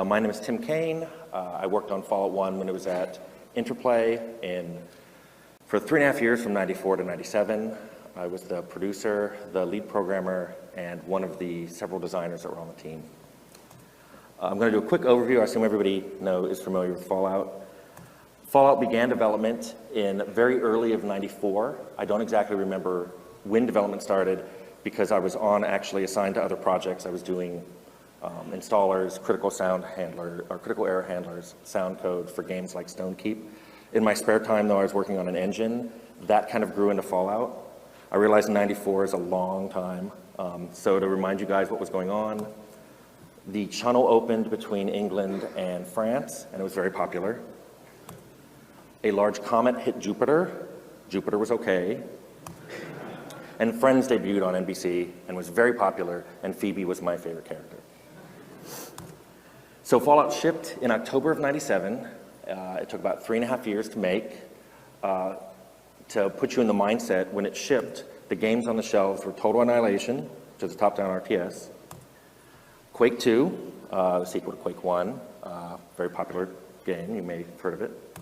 My name is Tim Cain. I worked on Fallout 1 when it was at Interplay for 3.5 years from 94 to 97. I was the producer, the lead programmer, and one of the several designers that were on the team. I'm going to do a quick overview. I assume everybody is familiar with Fallout. Fallout began development in very early of 94. I don't exactly remember when development started because I was actually assigned to other projects. I was doing installers, critical error handlers, sound code for games like Stone Keep. In my spare time, though, I was working on an engine. That kind of grew into Fallout. I realized 94 is a long time. So to remind you guys what was going on, the channel opened between England and France, and it was very popular. A large comet hit Jupiter. Jupiter was okay. And Friends debuted on NBC and was very popular, and Phoebe was my favorite character. So Fallout shipped in October of 97. It took about 3.5 years to make. To put you in the mindset, when it shipped, the games on the shelves were Total Annihilation, which is a top-down RTS, Quake 2, the sequel to Quake 1, very popular game, you may have heard of it,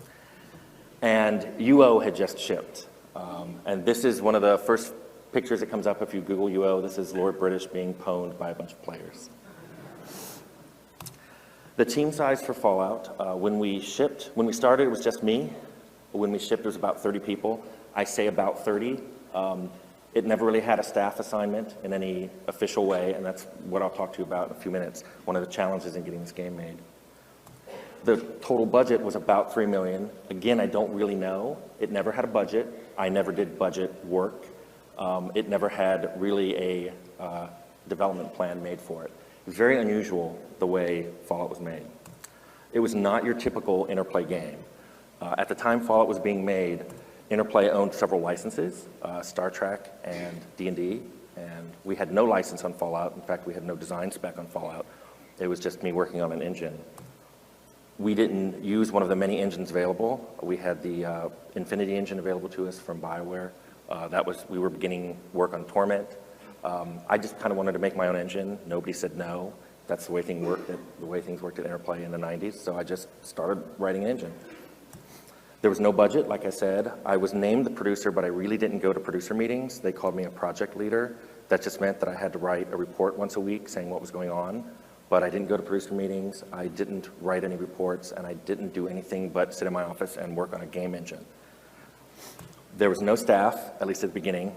and UO had just shipped. And this is one of the first pictures that comes up if you Google UO. This is Lord British being pwned by a bunch of players. The team size for Fallout, when we started, it was just me. When we shipped, it was about 30 people. I say about 30. It never really had a staff assignment in any official way, and that's what I'll talk to you about in a few minutes, one of the challenges in getting this game made. The total budget was about $3 million. Again, I don't really know. It never had a budget. I never did budget work. It never had really a development plan made for it. It was very unusual the way Fallout was made. It was not your typical Interplay game. At the time Fallout was being made, Interplay owned several licenses, Star Trek and D&D, and we had no license on Fallout. In fact, we had no design spec on Fallout. It was just me working on an engine. We didn't use one of the many engines available. We had the Infinity engine available to us from BioWare. We were beginning work on Torment. I just kind of wanted to make my own engine. Nobody said no. That's the way things worked at Interplay in the 90s, so I just started writing an engine. There was no budget, like I said. I was named the producer, but I really didn't go to producer meetings. They called me a project leader. That just meant that I had to write a report once a week saying what was going on, but I didn't go to producer meetings. I didn't write any reports, and I didn't do anything but sit in my office and work on a game engine. There was no staff, at least at the beginning.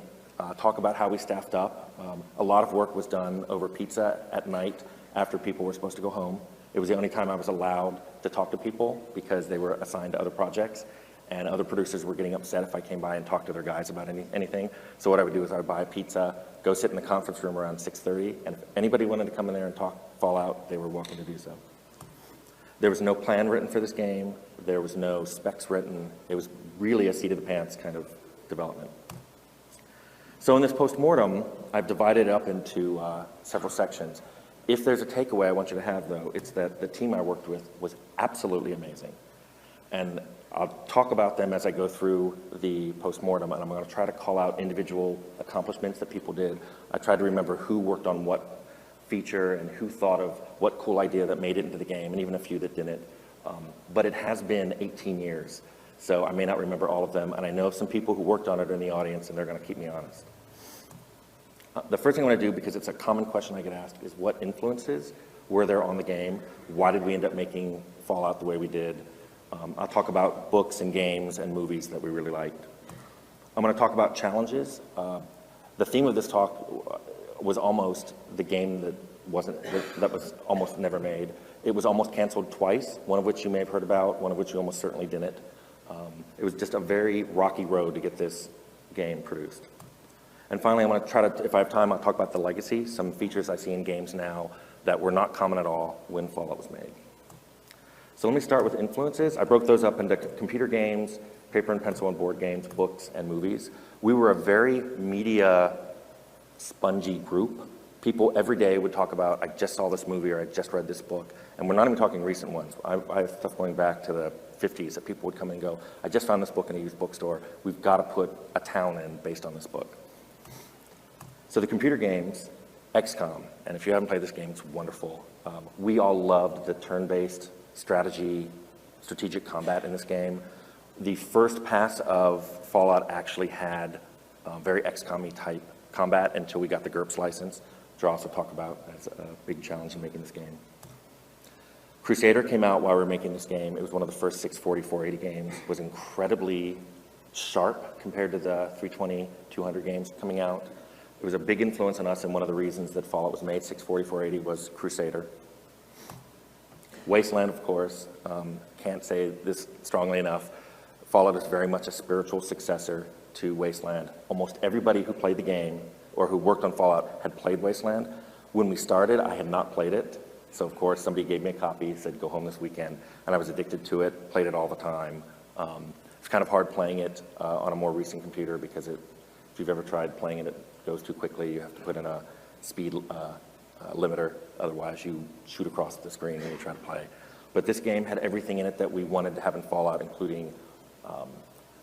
Talk about how we staffed up. A lot of work was done over pizza at night after people were supposed to go home. It was the only time I was allowed to talk to people because they were assigned to other projects, and other producers were getting upset if I came by and talked to their guys about anything. So what I would do is I would buy a pizza, go sit in the conference room around 6:30, and if anybody wanted to come in there and talk Fallout, they were welcome to do so. There was no plan written for this game. There was no specs written. It was really a seat-of-the-pants kind of development. So in this postmortem, I've divided it up into several sections. If there's a takeaway I want you to have, though, it's that the team I worked with was absolutely amazing. And I'll talk about them as I go through the postmortem, and I'm going to try to call out individual accomplishments that people did. I tried to remember who worked on what feature and who thought of what cool idea that made it into the game, and even a few that didn't. But it has been 18 years, so I may not remember all of them, and I know some people who worked on it in the audience, and they're going to keep me honest. The first thing I want to do, because it's a common question I get asked, is what influences were there on the game? Why did we end up making Fallout the way we did? I'll talk about books and games and movies that we really liked. I'm going to talk about challenges. The theme of this talk was almost the game that was almost never made. It was almost canceled twice, one of which you may have heard about, one of which you almost certainly didn't. It was just a very rocky road to get this game produced. And finally, I want to try to, if I have time, I'll talk about the legacy, some features I see in games now that were not common at all when Fallout was made. So let me start with influences. I broke those up into computer games, paper and pencil and board games, books, and movies. We were a very media spongy group. People every day would talk about, I just saw this movie or I just read this book. And we're not even talking recent ones. I have stuff going back to the 50s that people would come and go, I just found this book in a used bookstore. We've got to put a town in based on this book. So the computer games, XCOM, and if you haven't played this game, it's wonderful. We all loved the turn-based strategic combat in this game. The first pass of Fallout actually had very XCOM-y type combat until we got the GURPS license, which I'll also talk about as a big challenge in making this game. Crusader came out while we were making this game. It was one of the first 640, 480 games. It was incredibly sharp compared to the 320, 200 games coming out. It was a big influence on us, and one of the reasons that Fallout was made 640, 480 was Crusader. Wasteland, of course, can't say this strongly enough. Fallout is very much a spiritual successor to Wasteland. Almost everybody who played the game or who worked on Fallout had played Wasteland. When we started, I had not played it. So, of course, somebody gave me a copy, said, go home this weekend, and I was addicted to it, played it all the time. It's kind of hard playing it on a more recent computer because if you've ever tried playing it, it goes too quickly. You have to put in a speed limiter, otherwise you shoot across the screen when you try to play. But this game had everything in it that we wanted to have in Fallout, including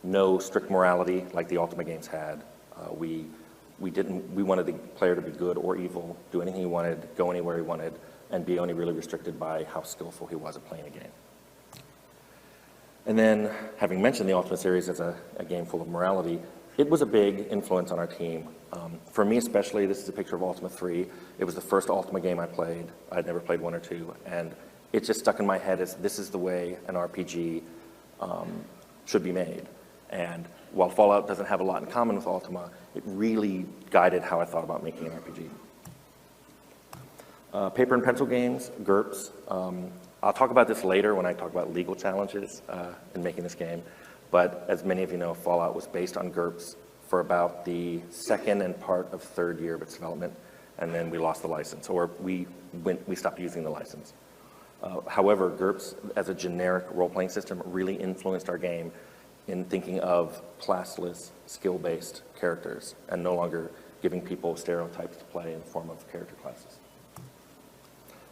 no strict morality like the Ultima games had. We wanted the player to be good or evil, do anything he wanted, go anywhere he wanted, and be only really restricted by how skillful he was at playing a game. And then, having mentioned the Ultima series as a game full of morality, it was a big influence on our team. For me especially, this is a picture of Ultima 3. It was the first Ultima game I played. I'd never played 1 or 2, and it just stuck in my head as this is the way an RPG should be made. And while Fallout doesn't have a lot in common with Ultima, it really guided how I thought about making an RPG. Paper and pencil games, GURPS. I'll talk about this later when I talk about legal challenges in making this game. But as many of you know, Fallout was based on GURPS for about the second and part of third year of its development, and then we lost the license, or we stopped using the license. However, GURPS as a generic role-playing system really influenced our game in thinking of classless, skill-based characters, and no longer giving people stereotypes to play in the form of character classes.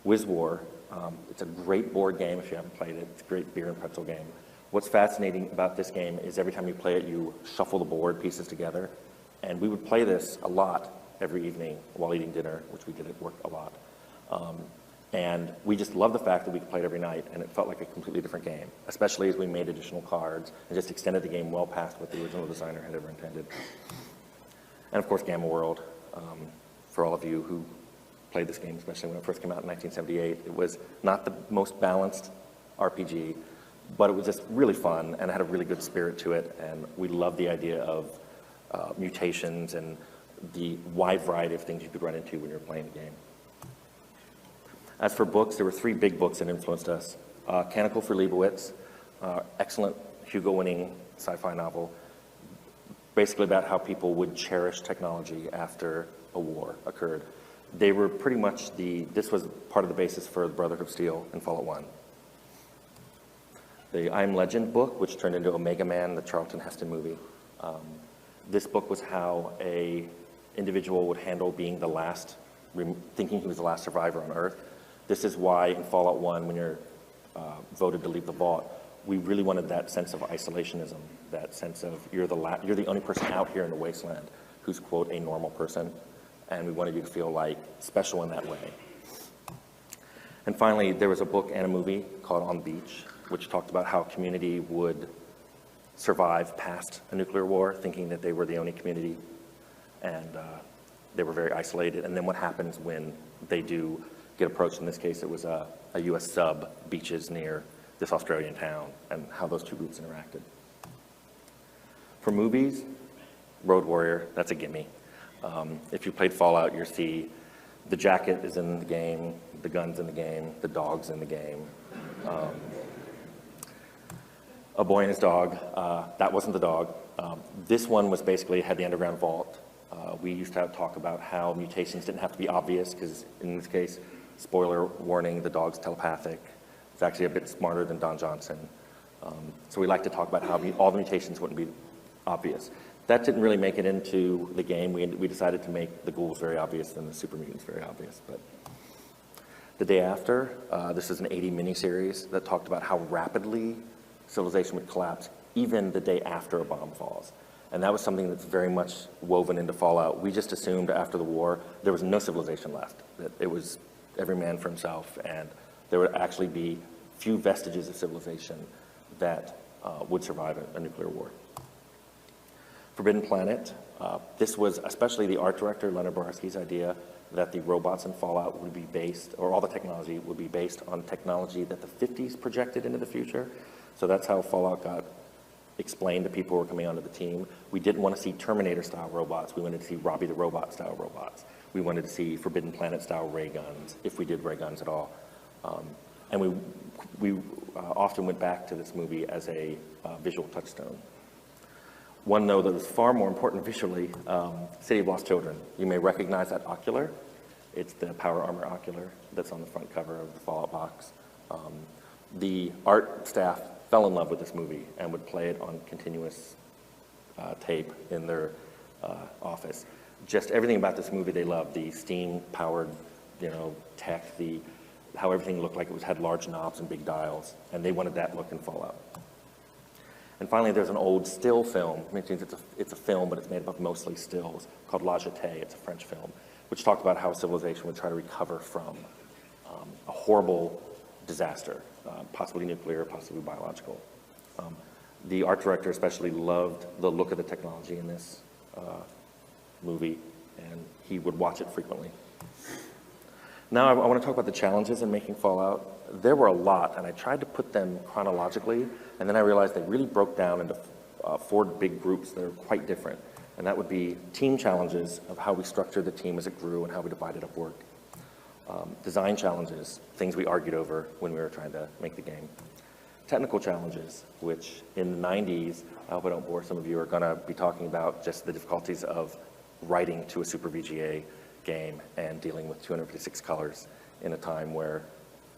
Wiz War, it's a great board game if you haven't played it. It's a great beer and pretzel game. What's fascinating about this game is every time you play it, you shuffle the board pieces together. And we would play this a lot every evening while eating dinner, which we did at work a lot. And we just loved the fact that we could play it every night, and it felt like a completely different game, especially as we made additional cards and just extended the game well past what the original designer had ever intended. And of course, Gamma World, for all of you who played this game, especially when it first came out in 1978. It was not the most balanced RPG, but it was just really fun and had a really good spirit to it, and we loved the idea of mutations and the wide variety of things you could run into when you're playing the game. As for books, there were 3 big books that influenced us. Canticle for Leibowitz, excellent Hugo-winning sci-fi novel, basically about how people would cherish technology after a war occurred. They were pretty much this was part of the basis for the Brotherhood of Steel in Fallout 1. The I Am Legend book, which turned into Omega Man, the Charlton Heston movie. This book was how a individual would handle being the last, thinking he was the last survivor on Earth. This is why in Fallout 1, when you're voted to leave the vault, we really wanted that sense of isolationism, that sense of you're the only person out here in the wasteland who's, quote, a normal person. And we wanted you to feel like special in that way. And finally, there was a book and a movie called On the Beach, which talked about how community would survive past a nuclear war, thinking that they were the only community, and they were very isolated. And then what happens when they do get approached? In this case, it was a U.S. sub beaches near this Australian town, and how those two groups interacted. For movies, Road Warrior, that's a gimme. If you played Fallout, you'll see the jacket is in the game, the gun's in the game, the dog's in the game. A Boy and His Dog, that wasn't the dog. This one was basically had the underground vault. We used to talk about how mutations didn't have to be obvious, because in this case, spoiler warning, the dog's telepathic. It's actually a bit smarter than Don Johnson. So we like to talk about how all the mutations wouldn't be obvious. That didn't really make it into the game. We decided to make the ghouls very obvious and the super mutants very obvious. But The Day After, this is an 80 miniseries that talked about how rapidly civilization would collapse even the day after a bomb falls. And that was something that's very much woven into Fallout. We just assumed after the war there was no civilization left, that it was every man for himself, and there would actually be few vestiges of civilization that would survive a nuclear war. Forbidden Planet, this was especially the art director, Leonard Boraski's idea that the robots in Fallout would be based, or all the technology would be based on technology that the 50s projected into the future. So that's how Fallout got explained to people who were coming onto the team. We didn't want to see Terminator-style robots. We wanted to see Robbie the Robot-style robots. We wanted to see Forbidden Planet-style ray guns, if we did ray guns at all. And we often went back to this movie as a visual touchstone. One, though, that was far more important visually, City of Lost Children. You may recognize that ocular. It's the Power Armor ocular that's on the front cover of the Fallout box. The art staff fell in love with this movie and would play it on continuous tape in their office. Just everything about this movie they loved. The steam-powered, tech, how everything looked like it had large knobs and big dials, and they wanted that look in Fallout. And finally, there's an old still film, which means it's a film, but it's made up of mostly stills, called La Jetée. It's a French film, which talked about how civilization would try to recover from a horrible disaster, possibly nuclear, possibly biological. The art director especially loved the look of the technology in this movie, and he would watch it frequently. Now I want to talk about the challenges in making Fallout. There were a lot, and I tried to put them chronologically, and then I realized they really broke down into 4 big groups that are quite different. And that would be team challenges of how we structured the team as it grew and how we divided up work. Design challenges, things we argued over when we were trying to make the game. Technical challenges, which in the 90s, I hope I don't bore some of you, are going to be talking about just the difficulties of writing to a Super VGA game and dealing with 256 colors in a time where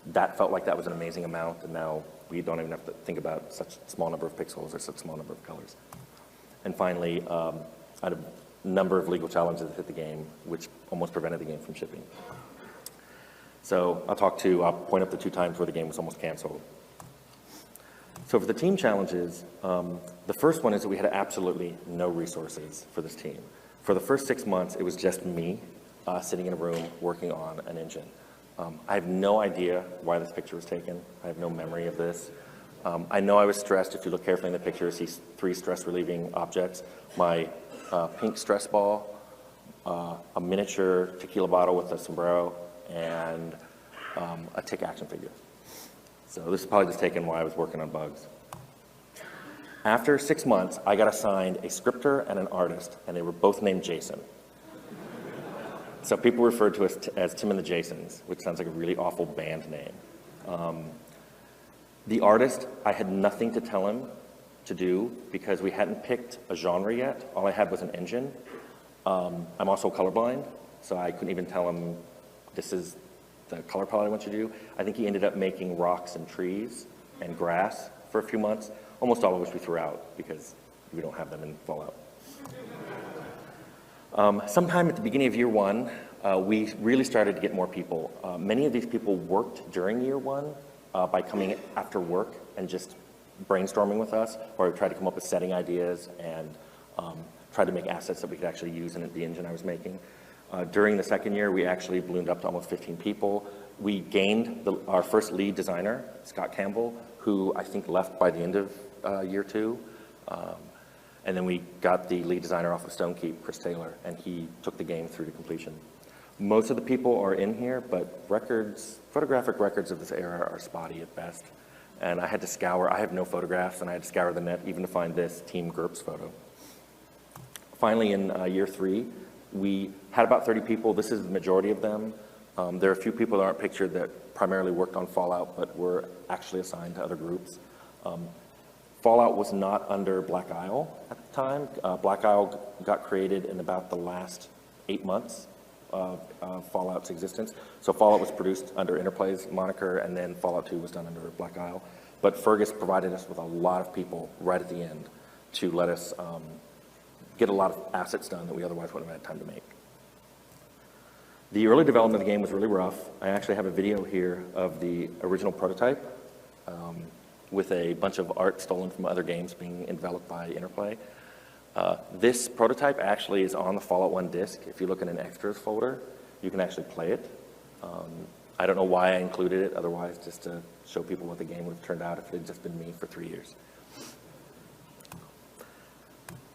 that felt like that was an amazing amount, and now we don't even have to think about such a small number of pixels or such a small number of colors. And finally, I had a number of legal challenges that hit the game, which almost prevented the game from shipping. So I'll point up the 2 times where the game was almost canceled. So for the team challenges, the first one is that we had absolutely no resources for this team. For the first 6 months, it was just me sitting in a room working on an engine. I have no idea why this picture was taken. I have no memory of this. I know I was stressed. If you look carefully in the picture, you see 3 stress-relieving objects. My pink stress ball, a miniature tequila bottle with a sombrero, and a tick action figure. So this is probably just taken while I was working on bugs. After 6 months, I got assigned a scripter and an artist, and they were both named Jason. So people referred to us as Tim and the Jasons, which sounds like a really awful band name. The artist, I had nothing to tell him to do because we hadn't picked a genre yet. All I had was an engine. I'm also colorblind, so I couldn't even tell him this is the color palette I want you to do. I think he ended up making rocks and trees and grass for a few months, almost all of which we threw out because we don't have them in Fallout. Sometime at the beginning of year 1, we really started to get more people. Many of these people worked during year 1 by coming after work and just brainstorming with us, or we tried to come up with setting ideas and tried to make assets that we could actually use in the engine I was making. During the second year, we actually ballooned up to almost 15 people. We gained our first lead designer, Scott Campbell, who I think left by the end of year 2. And then we got the lead designer off of Stonekeep, Chris Taylor, and he took the game through to completion. Most of the people are in here, but photographic records of this era are spotty at best. And I had to scour, I have no photographs, and I had to scour the net even to find this Team GURPS photo. Finally, in year 3, we had about 30 people. This is the majority of them. There are a few people that aren't pictured that primarily worked on Fallout, but were actually assigned to other groups. Fallout was not under Black Isle at the time. Black Isle got created in about the last 8 months of Fallout's existence. So Fallout was produced under Interplay's moniker, and then Fallout 2 was done under Black Isle. But Fergus provided us with a lot of people right at the end to let us get a lot of assets done that we otherwise wouldn't have had time to make. The early development of the game was really rough. I actually have a video here of the original prototype with a bunch of art stolen from other games being developed by Interplay. This prototype actually is on the Fallout 1 disc. If you look in an extras folder, you can actually play it. I don't know why I included it otherwise, just to show people what the game would have turned out if it had just been me for 3 years.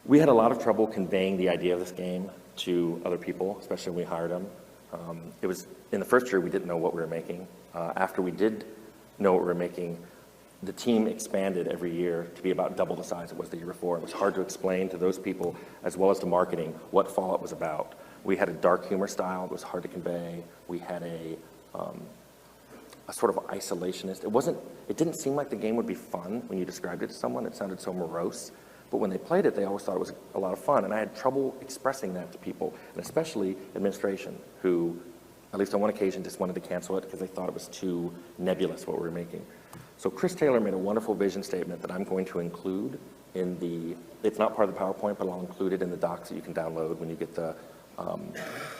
We had a lot of trouble conveying the idea of this game to other people, especially when we hired them. It was, in the first year, we didn't know what we were making. After we did know what we were making, the team expanded every year to be about double the size it was the year before. It was hard to explain to those people, as well as to marketing, what Fallout was about. We had a dark humor style that was hard to convey. We had a sort of isolationist. It didn't seem like the game would be fun when you described it to someone. It sounded so morose. But when they played it, they always thought it was a lot of fun. And I had trouble expressing that to people, and especially administration, who, at least on one occasion, just wanted to cancel it because they thought it was too nebulous what we were making. So Chris Taylor made a wonderful vision statement that I'm going to include in it's not part of the PowerPoint, but I'll include it in the docs that you can download when you get the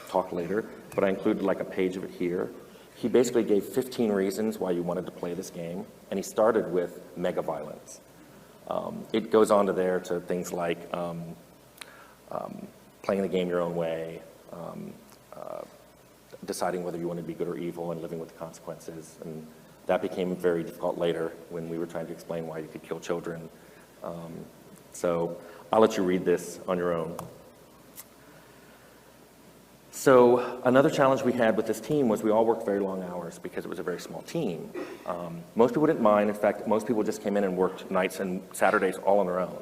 talk later. But I included like a page of it here. He basically gave 15 reasons why you wanted to play this game, and he started with mega violence. It goes on to there to things like playing the game your own way, deciding whether you want to be good or evil, and living with the consequences. And that became very difficult later when we were trying to explain why you could kill children. So I'll let you read this on your own. So another challenge we had with this team was we all worked very long hours because it was a very small team. Most people didn't mind. In fact, most people just came in and worked nights and Saturdays all on their own.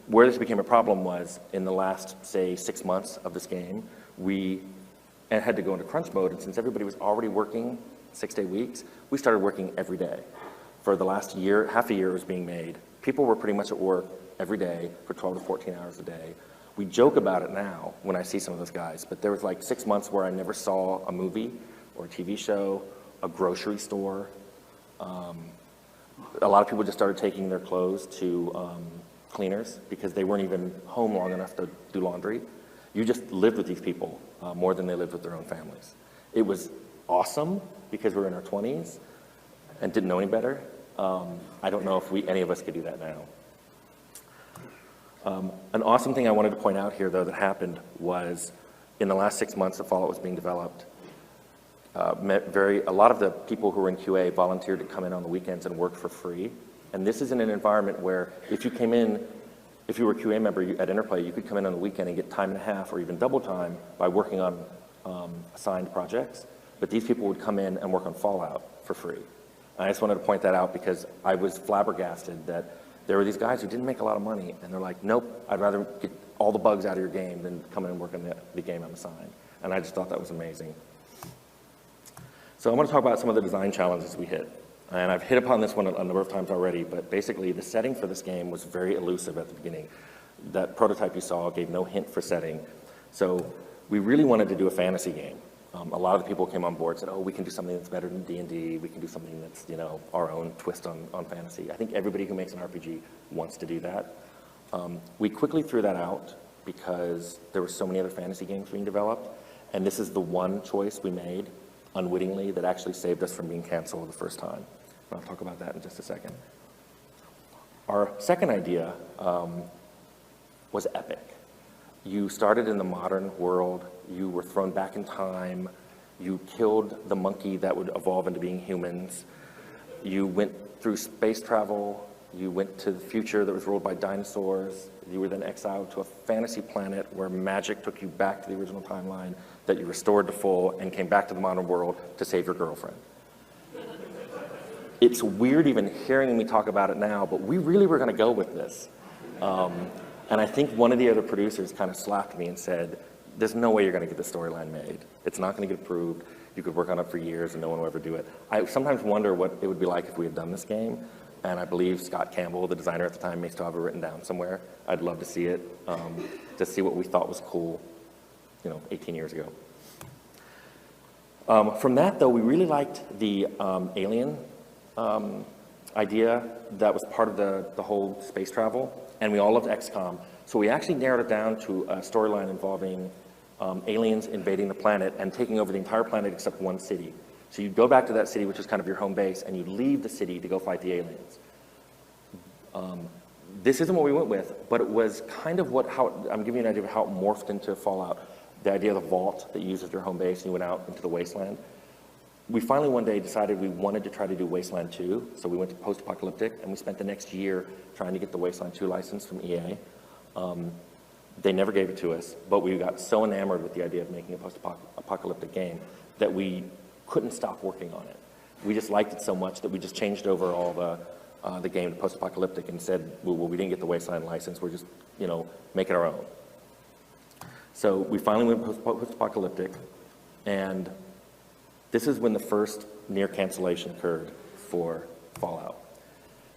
Where this became a problem was in the last, say, 6 months of this game, we had to go into crunch mode, and since everybody was already working 6-day weeks, we started working every day. For the last year, half a year it was being made. People were pretty much at work every day for 12 to 14 hours a day. We joke about it now when I see some of those guys, but there was like 6 months where I never saw a movie or a TV show, a grocery store. A lot of people just started taking their clothes to cleaners because they weren't even home long enough to do laundry. You just lived with these people more than they lived with their own families. It was awesome because we were in our 20s and didn't know any better. I don't know if any of us could do that now. An awesome thing I wanted to point out here, though, that happened was in the last 6 months that Fallout was being developed, a lot of the people who were in QA volunteered to come in on the weekends and work for free. And this is in an environment where if you were a QA member at Interplay, you could come in on the weekend and get time and a half or even double time by working on assigned projects. But these people would come in and work on Fallout for free. And I just wanted to point that out because I was flabbergasted that there were these guys who didn't make a lot of money, and they're like, nope, I'd rather get all the bugs out of your game than come in and work on the game I'm assigned. And I just thought that was amazing. So I want to talk about some of the design challenges we hit. And I've hit upon this one a number of times already, but basically the setting for this game was very elusive at the beginning. That prototype you saw gave no hint for setting. So we really wanted to do a fantasy game. A lot of the people came on board and said, oh, we can do something that's better than D&D. We can do something that's, our own twist on fantasy. I think everybody who makes an RPG wants to do that. We quickly threw that out because there were so many other fantasy games being developed. And this is the one choice we made unwittingly that actually saved us from being canceled the first time. And I'll talk about that in just a second. Our second idea was epic. You started in the modern world, you were thrown back in time, you killed the monkey that would evolve into being humans, you went through space travel, you went to the future that was ruled by dinosaurs, you were then exiled to a fantasy planet where magic took you back to the original timeline that you restored to full and came back to the modern world to save your girlfriend. It's weird even hearing me talk about it now, but we really were going to go with this. And I think one of the other producers kind of slapped me and said, there's no way you're going to get the storyline made. It's not going to get approved. You could work on it for years and no one will ever do it. I sometimes wonder what it would be like if we had done this game. And I believe Scott Campbell, the designer at the time, may still have it written down somewhere. I'd love to see it, to see what we thought was cool, 18 years ago. From that, though, we really liked the alien idea that was part of the whole space travel, and we all loved XCOM. So we actually narrowed it down to a storyline involving aliens invading the planet and taking over the entire planet except one city. So you go back to that city, which is kind of your home base, and you leave the city to go fight the aliens. this isn't what we went with, but it was kind of I'm giving you an idea of how it morphed into Fallout. The idea of the vault that you use as your home base and you went out into the wasteland. We finally one day decided we wanted to try to do Wasteland 2, so we went to post-apocalyptic, and we spent the next year trying to get the Wasteland 2 license from EA. They never gave it to us, but we got so enamored with the idea of making a post-apocalyptic game that we couldn't stop working on it. We just liked it so much that we just changed over all the game to post-apocalyptic and said, well, we didn't get the Wasteland license, we're just, making our own. So we finally went post-apocalyptic, and this is when the first near cancellation occurred for Fallout.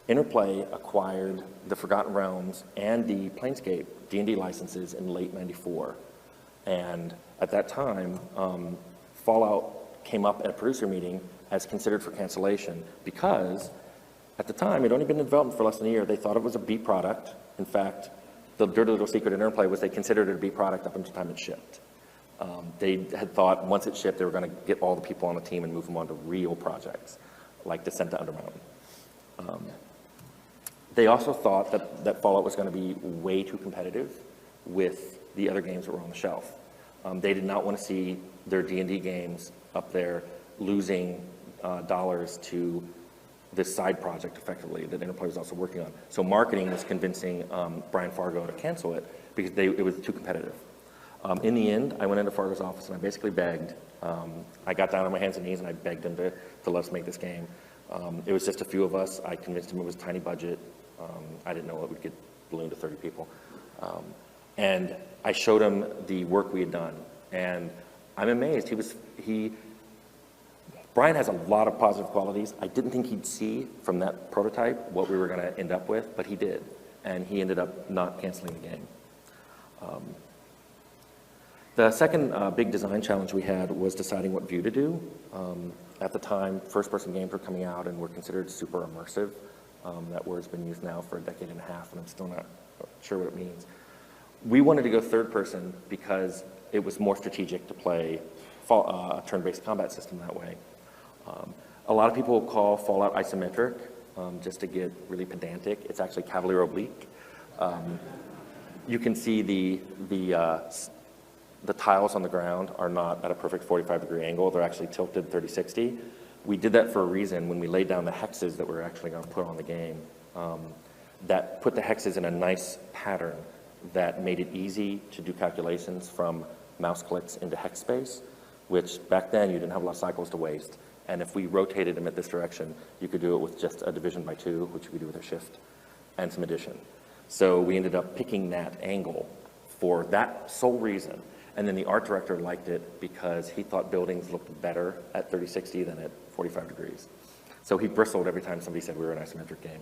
Interplay acquired the Forgotten Realms and the Planescape D&D licenses in late '94. And at that time, Fallout came up at a producer meeting as considered for cancellation because at the time, it had only been in development for less than a year. They thought it was a B product. In fact, the dirty little secret in Interplay was they considered it a B product up until the time it shipped. They had thought once it shipped, they were going to get all the people on the team and move them on to real projects, like Descent to Undermountain. They also thought that Fallout was going to be way too competitive with the other games that were on the shelf. They did not want to see their D&D games up there losing dollars to this side project, effectively, that Interplay was also working on. So marketing was convincing Brian Fargo to cancel it because it was too competitive. In the end, I went into Fargo's office and I basically begged. I got down on my hands and knees and I begged him to let us make this game. It was just a few of us. I convinced him it was a tiny budget. I didn't know it would get ballooned to 30 people. And I showed him the work we had done. And I'm amazed. Brian has a lot of positive qualities. I didn't think he'd see from that prototype what we were going to end up with, but he did. And he ended up not canceling the game. The second big design challenge we had was deciding what view to do. At the time, first-person games were coming out and were considered super immersive. That word's been used now for a decade and a half, and I'm still not sure what it means. We wanted to go third-person because it was more strategic to play a turn-based combat system that way. A lot of people call Fallout isometric, just to get really pedantic. It's actually cavalier oblique. You can see the tiles on the ground are not at a perfect 45-degree angle. They're actually tilted 30-60. We did that for a reason. When we laid down the hexes that we're actually going to put on the game, that put the hexes in a nice pattern that made it easy to do calculations from mouse clicks into hex space, which back then you didn't have a lot of cycles to waste. And if we rotated them at this direction, you could do it with just a division by 2, which you could do with a shift and some addition. So we ended up picking that angle for that sole reason. And then the art director liked it because he thought buildings looked better at 30-60 than at 45 degrees. So he bristled every time somebody said we were an isometric game.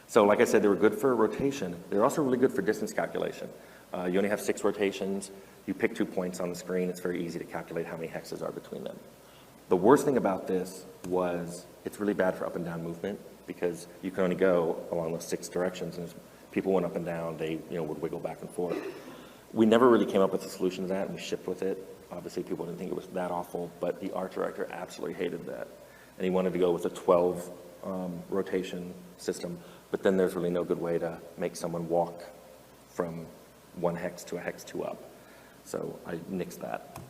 So like I said, they were good for rotation. They're also really good for distance calculation. You only have 6 rotations. You pick 2 points on the screen. It's very easy to calculate how many hexes are between them. The worst thing about this was it's really bad for up and down movement because you can only go along those 6 directions, and as people went up and down, they would wiggle back and forth. We never really came up with a solution to that, and we shipped with it. Obviously, people didn't think it was that awful, but the art director absolutely hated that. And he wanted to go with a 12 rotation system, but then there's really no good way to make someone walk from 1 hex to a hex 2 up. So I nixed that.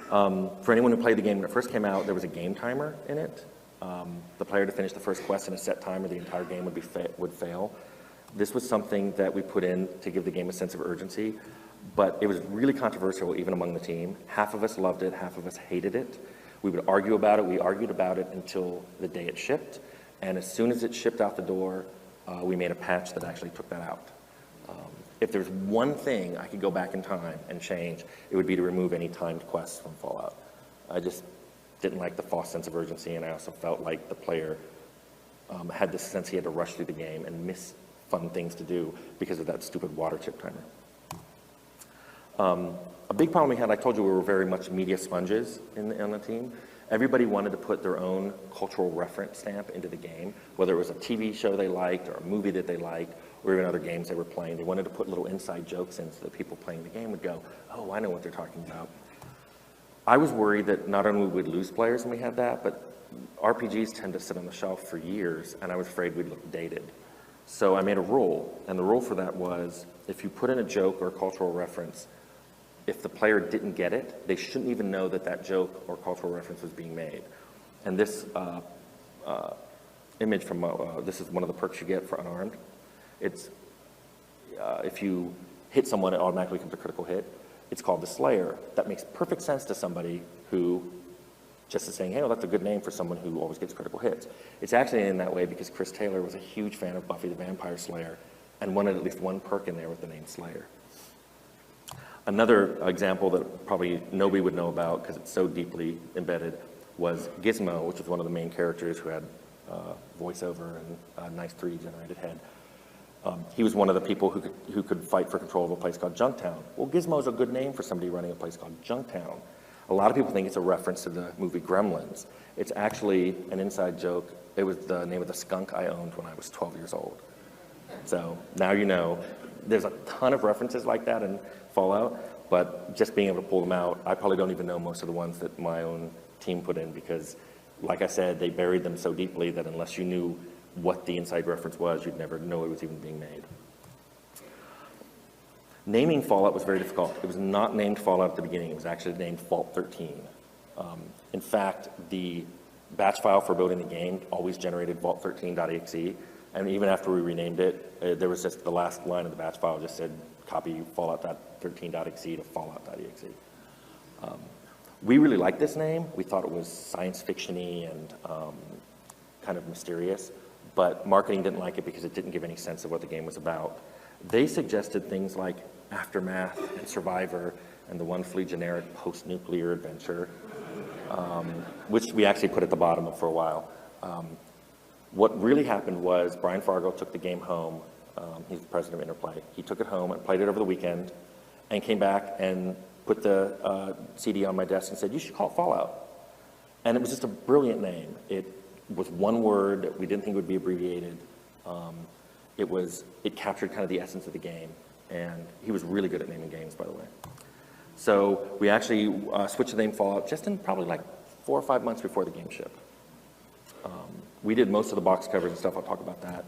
For anyone who played the game when it first came out, there was a game timer in it. The player to finish the first quest in a set time or the entire game would fail. This was something that we put in to give the game a sense of urgency, but it was really controversial even among the team. Half of us loved it, half of us hated it. We would argue about it. We argued about it until the day it shipped, and as soon as it shipped out the door, we made a patch that actually took that out. If there's one thing I could go back in time and change, it would be to remove any timed quests from Fallout. I just didn't like the false sense of urgency, and I also felt like the player had this sense he had to rush through the game and miss fun things to do because of that stupid water chip timer. A big problem we had, I told you we were very much media sponges on the team. Everybody wanted to put their own cultural reference stamp into the game, whether it was a TV show they liked or a movie that they liked, or even other games they were playing. They wanted to put little inside jokes in so that people playing the game would go, oh, I know what they're talking about. I was worried that not only would we lose players when we had that, but RPGs tend to sit on the shelf for years, and I was afraid we'd look dated. So I made a rule, and the rule for that was if you put in a joke or a cultural reference, if the player didn't get it, they shouldn't even know that that joke or cultural reference was being made. And this image from, this is one of the perks you get for unarmed. It's, if you hit someone, it automatically becomes a critical hit. It's called the Slayer. That makes perfect sense to somebody who just is saying, hey, well, that's a good name for someone who always gets critical hits. It's actually in that way because Chris Taylor was a huge fan of Buffy the Vampire Slayer and wanted at least one perk in there with the name Slayer. Another example that probably nobody would know about because it's so deeply embedded was Gizmo, which was one of the main characters who had voiceover and a nice 3D generated head. He was one of the people who could fight for control of a place called Junktown. Well, Gizmo is a good name for somebody running a place called Junktown. A lot of people think it's a reference to the movie Gremlins. It's actually an inside joke. It was the name of the skunk I owned when I was 12 years old. So now you know. There's a ton of references like that in Fallout, but just being able to pull them out, I probably don't even know most of the ones that my own team put in because, like I said, they buried them so deeply that unless you knew what the inside reference was, you'd never know it was even being made. Naming Fallout was very difficult. It was not named Fallout at the beginning. It was actually named Fault 13. In fact, the batch file for building the game always generated vault13.exe, and even after we renamed it, there was just the last line of the batch file just said copy fallout.13.exe to fallout.exe. We really liked this name. We thought it was science fiction-y and kind of mysterious, but marketing didn't like it because it didn't give any sense of what the game was about. They suggested things like Aftermath and Survivor and the wonderfully generic post-nuclear adventure, which we actually put at the bottom of for a while. What really happened was Brian Fargo took the game home. He's the president of Interplay. He took it home and played it over the weekend and came back and put the CD on my desk and said, you should call it Fallout. And it was just a brilliant name. It was one word. We didn't think it would be abbreviated. It captured kind of the essence of the game. And he was really good at naming games, by the way. So we actually switched the name Fallout just in probably like 4 or 5 months before the game shipped. We did most of the box covers and stuff. I'll talk about that.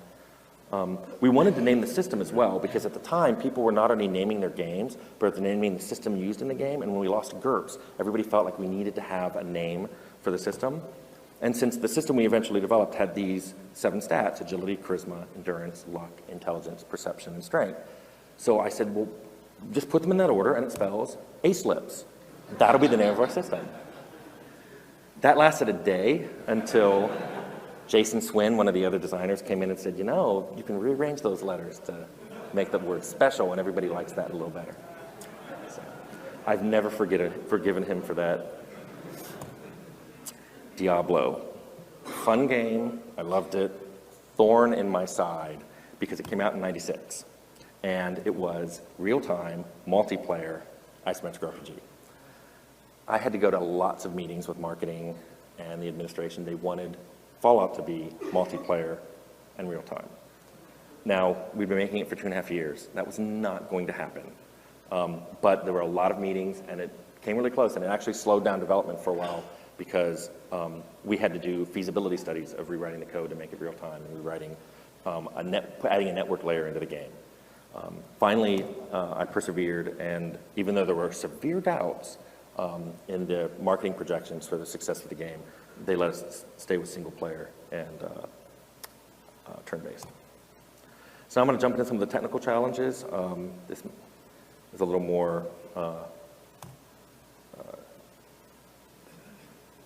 We wanted to name the system as well because at the time, people were not only naming their games, but naming the system used in the game. And when we lost GURPS, everybody felt like we needed to have a name for the system. And since the system we eventually developed had these 7 stats, agility, charisma, endurance, luck, intelligence, perception, and strength. So I said, well, just put them in that order, and it spells ACELIPS. That'll be the name of our system. That lasted a day until Jason Swin, one of the other designers, came in and said, you know, you can rearrange those letters to make the word special, and everybody likes that a little better. So I've never forgiven him for that. Diablo. Fun game. I loved it. Thorn in my side because it came out in '96. And it was real-time, multiplayer, isometric RPG. I had to go to lots of meetings with marketing and the administration. They wanted Fallout to be multiplayer and real-time. Now, we've been making it for 2.5 years. That was not going to happen. But there were a lot of meetings, and it came really close, and it actually slowed down development for a while because we had to do feasibility studies of rewriting the code to make it real-time and rewriting adding a network layer into the game. Finally, I persevered, and even though there were severe doubts in the marketing projections for the success of the game, they let us stay with single player and turn-based. So I'm going to jump into some of the technical challenges. This is a little more,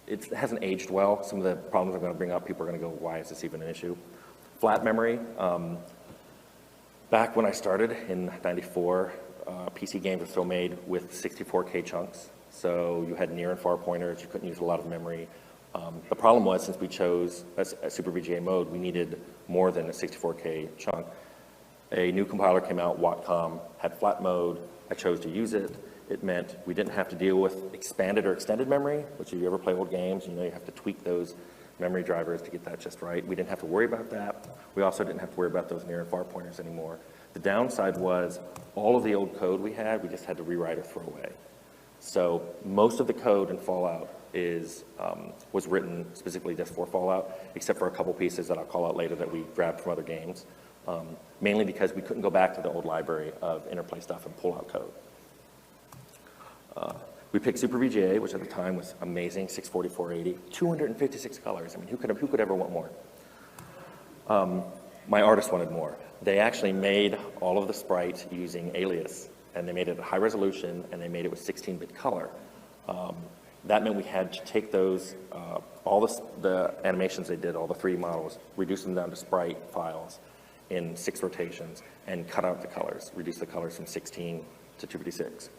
it hasn't aged well. Some of the problems I'm going to bring up, people are going to go, why is this even an issue? Flat memory. Back when I started in '94, PC games were still made with 64K chunks. So you had near and far pointers. You couldn't use a lot of memory. The problem was, since we chose a Super VGA mode, we needed more than a 64K chunk. A new compiler came out, Watcom, had flat mode. I chose to use it. It meant we didn't have to deal with expanded or extended memory, which if you ever play old games, you know you have to tweak those memory drivers to get that just right. We didn't have to worry about that. We also didn't have to worry about those near and far pointers anymore. The downside was all of the old code we had, we just had to rewrite or throw away. So most of the code in Fallout was written specifically just for Fallout, except for a couple pieces that I'll call out later that we grabbed from other games. mainly because we couldn't go back to the old library of interplay stuff and pull out code. We picked Super VGA, which at the time was amazing, 640, 480, 256 colors. I mean, who could ever want more? My artist wanted more. They actually made all of the sprites using Alias, and they made it high resolution, and they made it with 16-bit color. That meant we had to take those, all the animations they did, all the 3D models, reduce them down to sprite files in 6 rotations, and cut out the colors, reduce the colors from 16 to 256.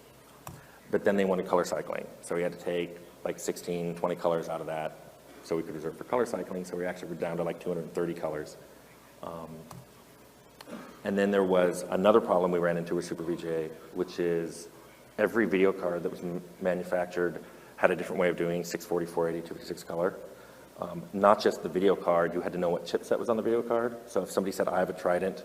But then they wanted color cycling, so we had to take like 16, 20 colors out of that so we could reserve for color cycling, so we actually were down to like 230 colors. And then there was another problem we ran into with Super VGA, which is every video card that was manufactured had a different way of doing 640, 480, 256 color. Not just the video card, you had to know what chipset was on the video card. So if somebody said, I have a Trident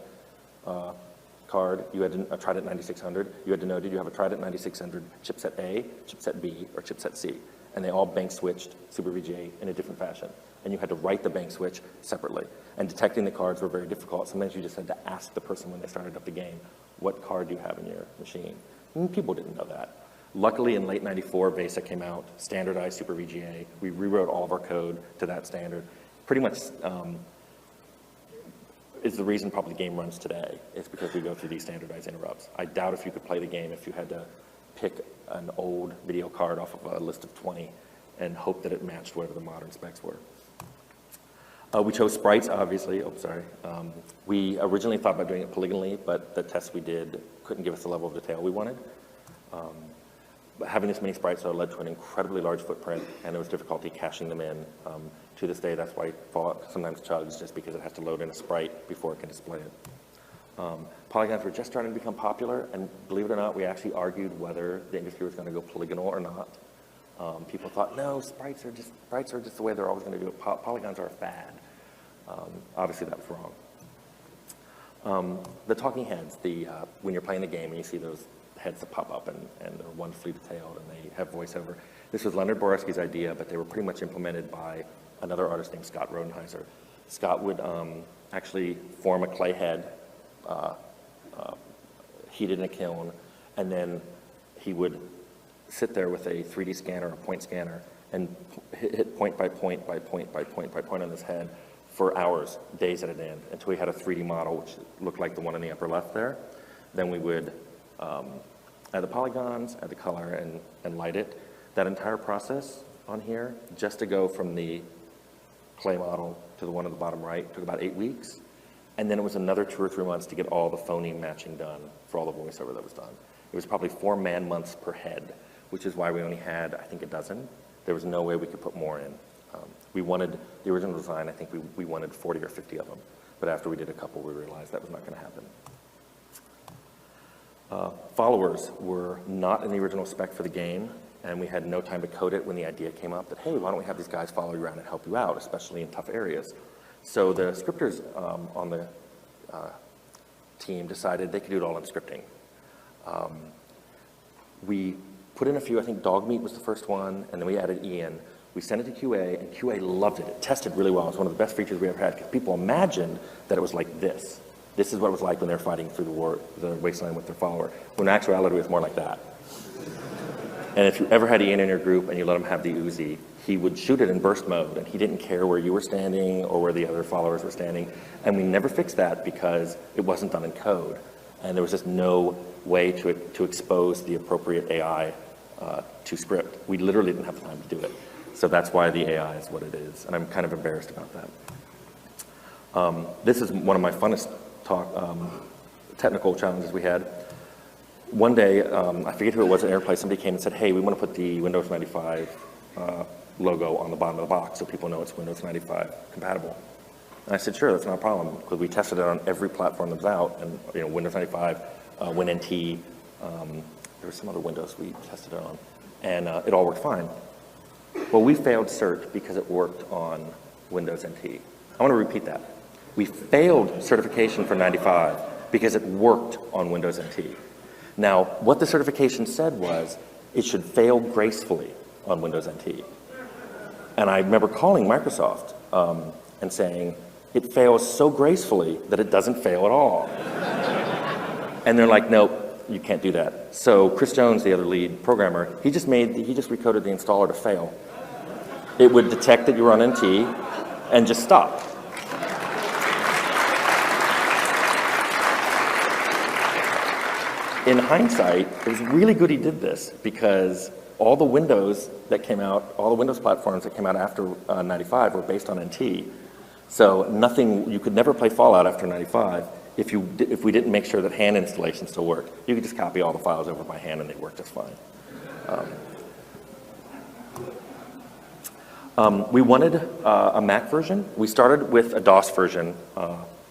card, you had a Trident 9600, you had to know, did you have a Trident 9600 chipset A, chipset B, or chipset C? And they all bank switched Super VGA in a different fashion. And you had to write the bank switch separately. And detecting the cards were very difficult. Sometimes you just had to ask the person when they started up the game, what card do you have in your machine? And people didn't know that. Luckily, in late '94, BASIC came out, standardized Super VGA. We rewrote all of our code to that standard. Pretty much is the reason probably the game runs today. It's because we go through these standardized interrupts. I doubt if you could play the game if you had to pick an old video card off of a list of 20 and hope that it matched whatever the modern specs were. We chose sprites, obviously. Oh, sorry. We originally thought about doing it polygonally, but the tests we did couldn't give us the level of detail we wanted. But having this many sprites though led to an incredibly large footprint, and there was difficulty caching them in. To this day, that's why Fallout sometimes chugs, just because it has to load in a sprite before it can display it. Polygons were just starting to become popular, and believe it or not, we actually argued whether the industry was going to go polygonal or not. People thought, no, sprites are just the way they're always going to do it. Polygons are a fad. Obviously, that was wrong. The talking heads, when you're playing the game and you see those heads that pop up and they're one fleet-tailed and they have voiceover. This was Leonard Borowski's idea, but they were pretty much implemented by another artist named Scott Rodenheiser. Scott would actually form a clay head, heat it in a kiln, and then he would sit there with a 3D scanner, a point scanner, and hit point by point by point by point by point on this head for hours, days at an end, until we had a 3D model which looked like the one in the upper left there. Then we would add the polygons, add the color, and light it. That entire process on here, just to go from the clay model to the one on the bottom right, took about 8 weeks. And then it was another 2 or 3 months to get all the phoneme matching done for all the voiceover that was done. It was probably 4 man-months per head, which is why we only had, I think, a dozen. There was no way we could put more in. We wanted, the original design, I think we wanted 40 or 50 of them. But after we did a couple, we realized that was not going to happen. Followers were not in the original spec for the game, and we had no time to code it when the idea came up that, hey, why don't we have these guys follow you around and help you out, especially in tough areas. So the scripters on the team decided they could do it all in scripting. We put in a few, I think Dogmeat was the first one, and then we added Ian. We sent it to QA, and QA loved it. It tested really well. It was one of the best features we ever had, because people imagined that it was like this. This is what it was like when they're fighting through the wasteland with their follower. When in actuality, it was more like that. And if you ever had Ian in your group and you let him have the Uzi, he would shoot it in burst mode, and he didn't care where you were standing or where the other followers were standing. And we never fixed that because it wasn't done in code. And there was just no way to expose the appropriate AI to script. We literally didn't have the time to do it. So that's why the AI is what it is. And I'm kind of embarrassed about that. This is one of my funnest technical challenges we had. One day, I forget who it was at Airplay, somebody came and said, hey, we want to put the Windows 95 logo on the bottom of the box so people know it's Windows 95 compatible. And I said, sure, that's not a problem, because we tested it on every platform that was out, and Windows 95, WinNT, there was some other Windows we tested it on, and it all worked fine. Well, we failed cert because it worked on Windows NT. I want to repeat that. We failed certification for 95 because it worked on Windows NT. Now, what the certification said was it should fail gracefully on Windows NT. And I remember calling Microsoft and saying, it fails so gracefully that it doesn't fail at all. And they're like, nope, you can't do that. So Chris Jones, the other lead programmer, he just recoded the installer to fail. It would detect that you were on NT and just stop. In hindsight, it was really good he did this because all the Windows that came out, all the Windows platforms that came out after 95 were based on NT. So you could never play Fallout after 95 if we didn't make sure that hand installation still worked. You could just copy all the files over by hand and they worked just fine. We wanted a Mac version. We started with a DOS version,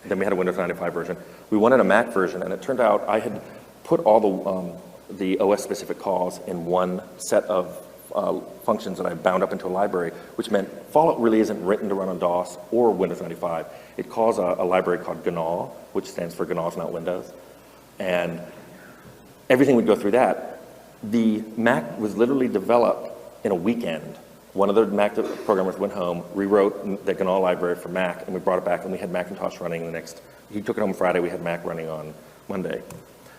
then we had a Windows 95 version. We wanted a Mac version, and it turned out I had put all the OS-specific calls in one set of functions that I bound up into a library, which meant Fallout really isn't written to run on DOS or Windows 95. It calls a library called GNOW, which stands for GNOW's Not Windows. And everything would go through that. The Mac was literally developed in a weekend. One of the Mac programmers went home, rewrote the GNOW library for Mac, and we brought it back, and we had Macintosh running he took it home Friday, we had Mac running on Monday.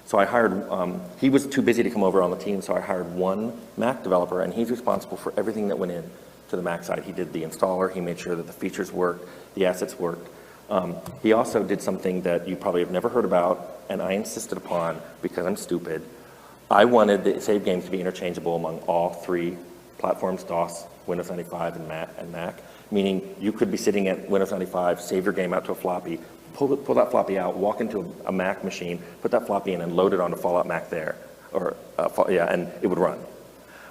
So I hired, he was too busy to come over on the team, so I hired one Mac developer, and he's responsible for everything that went in to the Mac side. He did the installer, he made sure that the features worked, the assets worked. He also did something that you probably have never heard about, and I insisted upon because I'm stupid. I wanted the save games to be interchangeable among all three platforms, DOS, Windows 95, and Mac, meaning you could be sitting at Windows 95, save your game out to a floppy, pull that floppy out, walk into a Mac machine, put that floppy in, and load it onto Fallout Mac there, and it would run.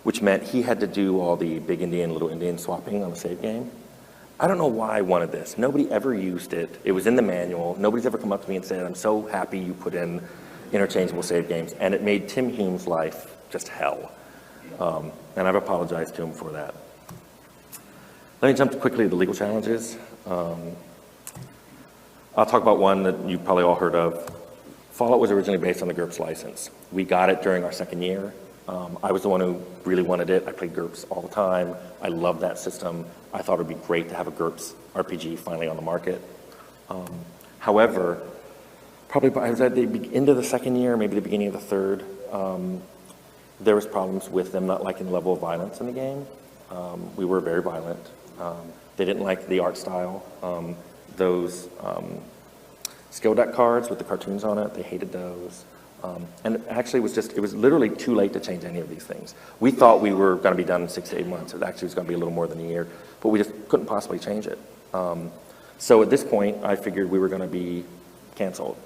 Which meant he had to do all the big Indian, little Indian swapping on the save game. I don't know why I wanted this. Nobody ever used it. It was in the manual. Nobody's ever come up to me and said, I'm so happy you put in interchangeable save games. And it made Tim Hume's life just hell. And I've apologized to him for that. Let me jump quickly to the legal challenges. I'll talk about one that you probably all heard of. Fallout was originally based on the GURPS license. We got it during our second year. I was the one who really wanted it. I played GURPS all the time. I loved that system. I thought it would be great to have a GURPS RPG finally on the market. However, probably I was at the end of the second year, maybe the beginning of the third, there was problems with them not liking the level of violence in the game. We were very violent. They didn't like the art style. Those skill deck cards with the cartoons on it, they hated those. And actually it was literally too late to change any of these things. We thought we were going to be done in 6 to 8 months. It actually was going to be a little more than a year, but we just couldn't possibly change it. So at this point, I figured we were going to be canceled.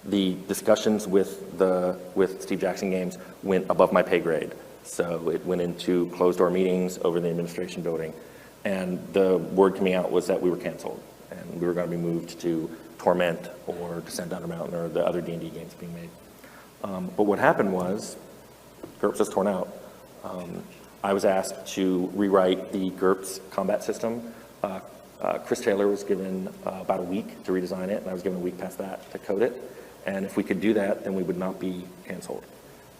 The discussions with Steve Jackson Games went above my pay grade. So it went into closed door meetings over in the administration building. And the word coming out was that we were canceled. And we were going to be moved to Torment or Descent Down a Mountain or the other D&D games being made. But what happened was, GURPS was torn out. I was asked to rewrite the GURPS combat system. Chris Taylor was given about a week to redesign it, and I was given a week past that to code it. And if we could do that, then we would not be canceled.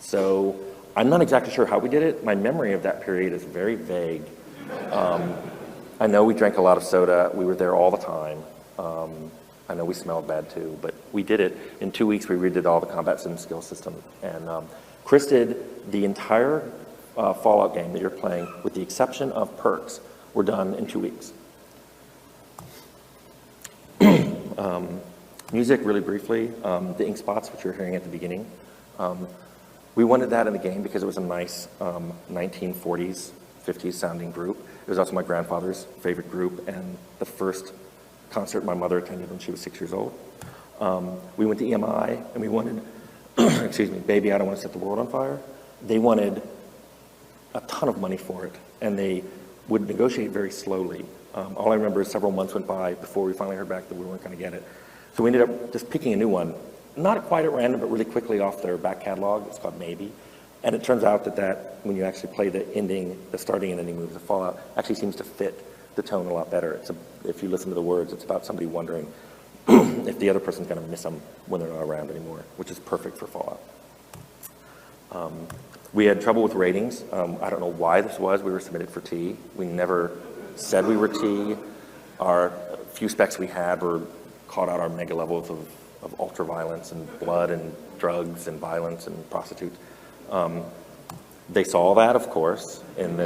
So I'm not exactly sure how we did it. My memory of that period is very vague. I know we drank a lot of soda. We were there all the time. I know we smelled bad too, but we did it. In 2 weeks, we redid all the combat system skill system. And Chris did the entire Fallout game that you're playing, with the exception of perks, were done in 2 weeks. Music, really briefly, the ink spots, which you're hearing at the beginning. We wanted that in the game because it was a nice 1940s, 50s sounding group. It was also my grandfather's favorite group and the first concert my mother attended when she was 6 years old. We went to EMI and we wanted, excuse me, Baby, I Don't Want to Set the World on Fire. They wanted a ton of money for it, and they would negotiate very slowly. All I remember is several months went by before we finally heard back that we weren't going to get it. So we ended up just picking a new one, not quite at random, but really quickly off their back catalog. It's called Maybe. And it turns out that when you actually play the ending, the starting and ending moves of Fallout, actually seems to fit the tone a lot better. If you listen to the words, it's about somebody wondering if the other person's going to miss them when they're not around anymore, which is perfect for Fallout. We had trouble with ratings. I don't know why this was. We were submitted for T. We never said we were T. Our few specs we had were caught out our mega levels of ultra violence and blood and drugs and violence and prostitutes. They saw that, of course, and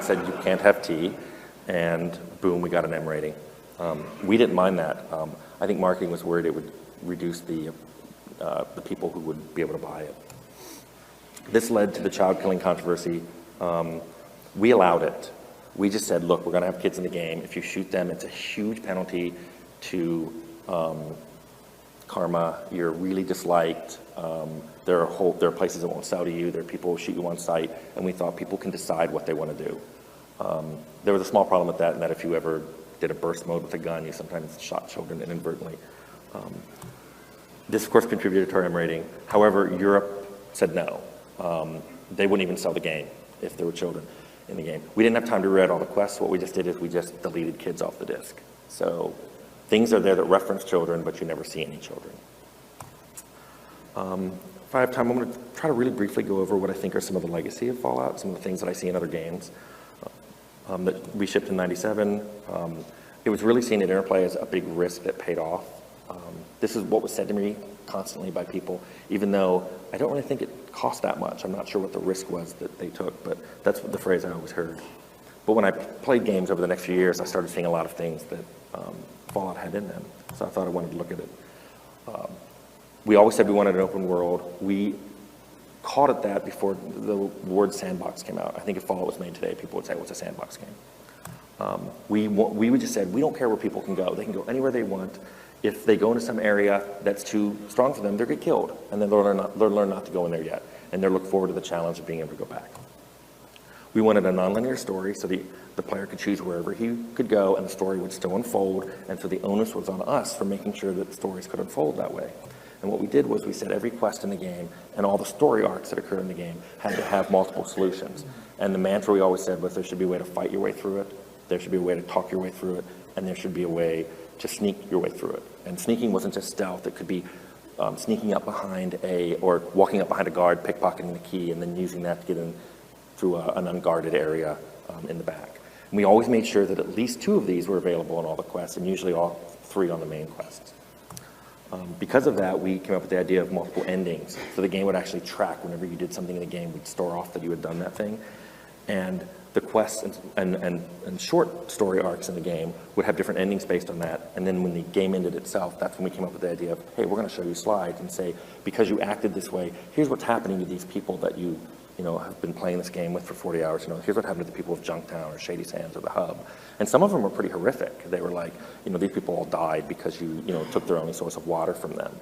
said, you can't have tea, and boom, we got an M rating. We didn't mind that. I think marketing was worried it would reduce the people who would be able to buy it. This led to the child killing controversy. We allowed it. We just said, look, we're going to have kids in the game. If you shoot them, it's a huge penalty to karma. You're really disliked. There are places that won't sell to you. There are people who shoot you on sight. And we thought people can decide what they want to do. There was a small problem with that, in that if you ever did a burst mode with a gun, you sometimes shot children inadvertently. This, of course, contributed to our M rating. However, Europe said no. They wouldn't even sell the game if there were children in the game. We didn't have time to read all the quests. What we just did is we just deleted kids off the disc. So things are there that reference children, but you never see any children. If I have time, I'm going to try to really briefly go over what I think are some of the legacy of Fallout, some of the things that I see in other games that we shipped in '97. It was really seen at Interplay as a big risk that paid off. This is what was said to me constantly by people, even though I don't really think it cost that much. I'm not sure what the risk was that they took, but that's the phrase I always heard. But when I played games over the next few years, I started seeing a lot of things that Fallout had in them, so I thought I wanted to look at it. We always said we wanted an open world. We called it that before the word sandbox came out. I think if Fallout was made today, people would say, what's a sandbox game? We would just said, we don't care where people can go. They can go anywhere they want. If they go into some area that's too strong for them, they'll get killed. And then they'll learn not to go in there yet. And they'll look forward to the challenge of being able to go back. We wanted a nonlinear story so the player could choose wherever he could go and the story would still unfold. And so the onus was on us for making sure that the stories could unfold that way. And what we did was we said every quest in the game and all the story arcs that occurred in the game had to have multiple solutions. And the mantra we always said was there should be a way to fight your way through it, there should be a way to talk your way through it, and there should be a way to sneak your way through it. And sneaking wasn't just stealth. It could be sneaking up behind or walking up behind a guard, pickpocketing the key, and then using that to get in through an unguarded area in the back. And we always made sure that at least 2 of these were available in all the quests, and usually all 3 on the main quests. Because of that, we came up with the idea of multiple endings. So the game would actually track whenever you did something in the game, we'd store off that you had done that thing. And the quests and short story arcs in the game would have different endings based on that. And then when the game ended itself, that's when we came up with the idea of, hey, we're going to show you slides and say, because you acted this way, here's what's happening to these people that you have been playing this game with for 40 hours. Here's what happened to the people of Junktown or Shady Sands or the Hub. And some of them were pretty horrific. They were like, these people all died because you took their only source of water from them.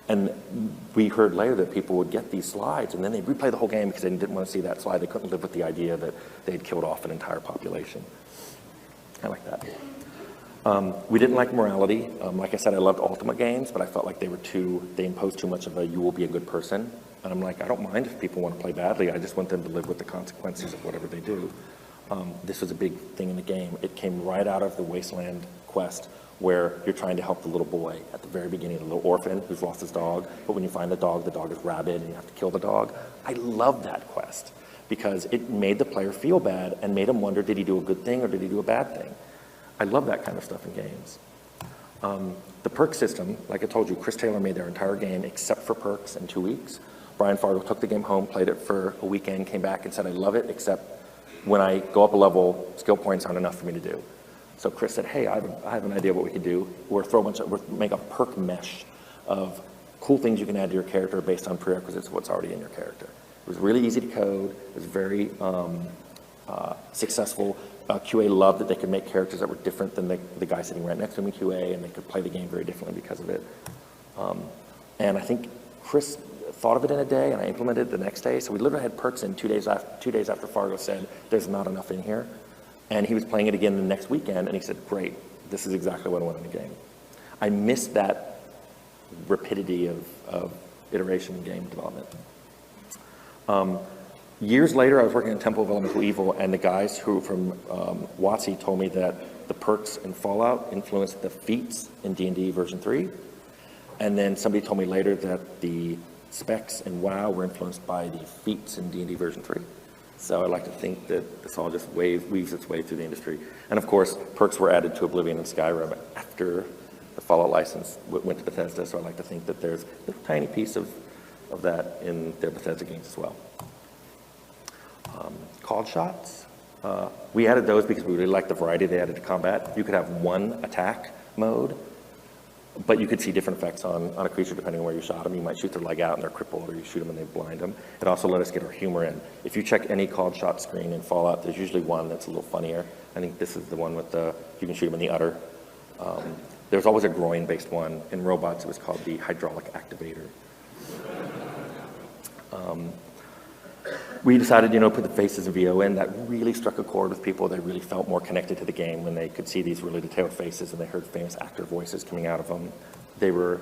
And we heard later that people would get these slides and then they'd replay the whole game because they didn't want to see that slide. They couldn't live with the idea that they'd killed off an entire population. I like that. We didn't like morality. Like I said, I loved Ultimate games, but I felt like they imposed too much of a you will be a good person. And I'm like, I don't mind if people want to play badly. I just want them to live with the consequences of whatever they do. This was a big thing in the game. It came right out of the Wasteland quest where you're trying to help the little boy at the very beginning, the little orphan who's lost his dog. But when you find the dog is rabid and you have to kill the dog. I love that quest because it made the player feel bad and made him wonder, did he do a good thing or did he do a bad thing? I love that kind of stuff in games. The perk system, like I told you, Chris Taylor made their entire game except for perks in 2 weeks. Brian Fargo took the game home, played it for a weekend, came back and said, I love it, except when I go up a level, skill points aren't enough for me to do. So Chris said, hey, I have an idea what we could do. We'll make a perk mesh of cool things you can add to your character based on prerequisites of what's already in your character. It was really easy to code. It was very successful. QA loved that they could make characters that were different than the guy sitting right next to him in QA, and they could play the game very differently because of it. And I think Chris thought of it in a day, and I implemented it the next day. So we literally had perks in 2 days after Fargo said, there's not enough in here. And he was playing it again the next weekend, and he said, great, this is exactly what I want in the game. I missed that rapidity of iteration in game development. Years later, I was working in Temple of Elemental Evil, and the guys who from WotC told me that the perks in Fallout influenced the feats in D&D version 3. And then somebody told me later that the specs in WoW were influenced by the feats in D&D version 3. So I like to think that this all just weaves its way through the industry. And of course, perks were added to Oblivion and Skyrim after the Fallout license went to Bethesda, so I like to think that there's a tiny piece of that in their Bethesda games as well. Called shots. We added those because we really liked the variety they added to combat. You could have one attack mode, but you could see different effects on a creature depending on where you shot them. You might shoot their leg out and they're crippled, or you shoot them and they blind them. It also let us get our humor in. If you check any called shot screen in Fallout, there's usually one that's a little funnier. I think this is the one with you can shoot them in the udder. There's always a groin-based one. In robots, it was called the hydraulic activator. We decided, put the faces of VO in. That really struck a chord with people. They really felt more connected to the game when they could see these really detailed faces and they heard famous actor voices coming out of them. They were,